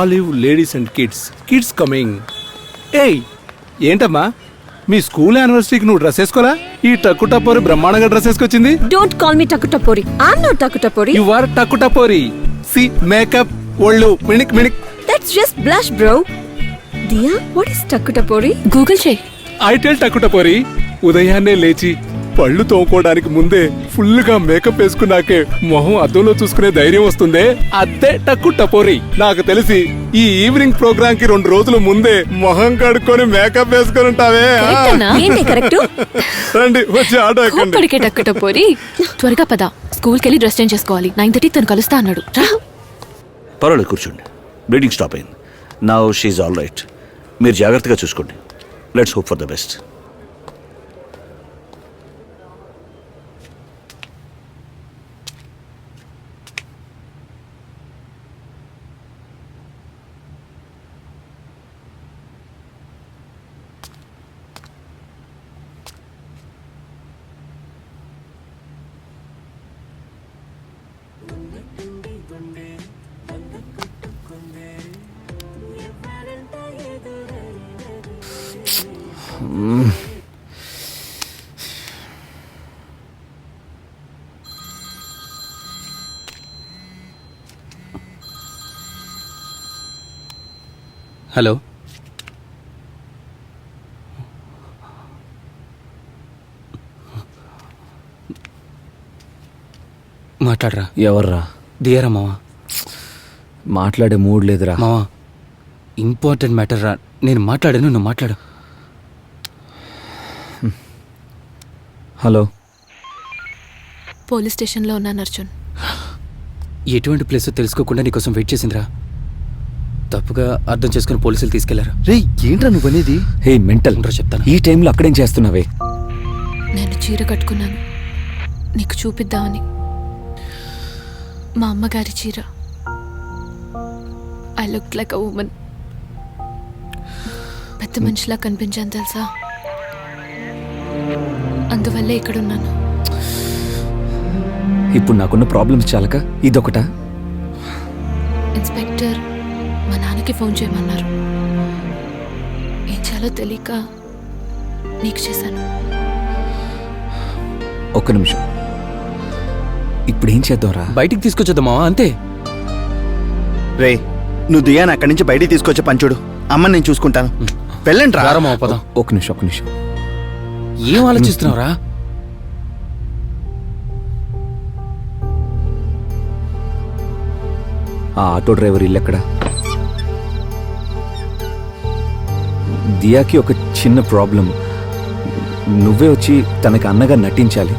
Olive ladies and kids coming. ఏయ్ ఏంటమ్మా మీ school యానివర్సరీకి నువ్వు డ్రెస్ వేసుకోరా? ఈ టక్కు టపోరి బ్రహ్మాండంగా డ్రెస్ వేసుకొచ్చింది. డోంట్ కాల్ మీ టక్కు టపోరి. ఐఎమ్ నాట్ టక్కు టపోరి. యు ఆర్ టక్కు టపోరి. సి మేకప్ ఒళ్ళు మినిక్ మినిక్. That's just blush bro. Diya what is టక్కు టపోరి? గూగుల్ చేయి. ఐ టెల్ టక్కు టపోరి. ఉదయాన్నే లేచి పళ్ళు తోముకోవడానికి ముందే ఫుల్ గా మేకప్ వేసుకున్నాకే మొహం అద్దంలో చూసుకునే ధైర్యం వస్తుందే, అద్దే టక్కు టపోరి. నాకు తెలిసి ఈ ఈవినింగ్ ప్రోగ్రామ్ కి 2 రోజుల ముందే మొహం కడుక్కొని మేకప్ వేసుకొని ఉంటావే. ఏంటి కరెక్ట్? రండి వచ్చి ఆటో ఎక్కండి. కోప్పడికే టక్కు టపోరి. త్వరగా పద, స్కూల్కి వెళ్ళి డ్రెస్ చేంజ్ చేసుకోవాలి. 9:30 తను కలుస్తా అన్నాడు. పర్వాలేదు కూర్చోండి. బ్లీడింగ్ స్టాప్ అయింది. నౌ షీఈ్ ఆల్ రైట్. మీరు జాగ్రత్తగా చూసుకోండి. Let's hope for the best. Hello మాట్లాడరా. ఎవర్రా? దియారా మావా. మాట్లాడే మూడ్ లేదురా మావా. ఇంపార్టెంట్ మ్యాటర్ రా. నేను మాట్లాడాను, నువ్వు మాట్లాడు. హలో. పోలీస్ స్టేషన్లో ఉన్నాను అర్జున్. ఎటువంటి ప్లేస్ తెలుసుకోకుండా నీకోసం వెయిట్ చేసిందిరా. తప్పుగా అర్థం చేసుకుని పోలీసులు తీసుకెళ్లారు. రే ఏంట్రా నువ్వు అనేది? హే మెంటల్, చెప్తాను. ఈ టైంలో అక్కడేం చేస్తున్నావే? నేను చీర కట్టుకున్నాను నీకు చూపిద్దామని. మా అమ్మగారి చీర. I look like a women. పెద్ద మనిషిలా కనిపించాను తెలుసా. అందువల్లే ఇక్కడున్నాను. ఇప్పుడు నాకున్న ప్రాబ్లమ్స్ చాలక ఇదొకటా? ఇన్స్పెక్టర్ మా నాన్నకి ఫోన్ చేయమన్నారు. ఏం చేయాలో తెలియక నీకు చేశాను. ఒక్క నిమిషం. ఇప్పుడు ఏం చేద్దాంరా? బయటికి తీసుకొచ్చేద్దాం మావా, అంతే. రే నువ్వు దియాని అక్కడి నుంచి బయటికి తీసుకొచ్చే పంచుడు. అమ్మని నేను చూసుకుంటాను. వెళ్ళండి రా. మావా పదం. ఒక్క నిమిషం. ఏం ఆలోచిస్తున్నావురా? ఆ ఆటో డ్రైవర్ ఇల్లు ఎక్కడ? దియాకి ఒక చిన్న ప్రాబ్లం. నువ్వే వచ్చి తనకి అన్నగా నటించాలి.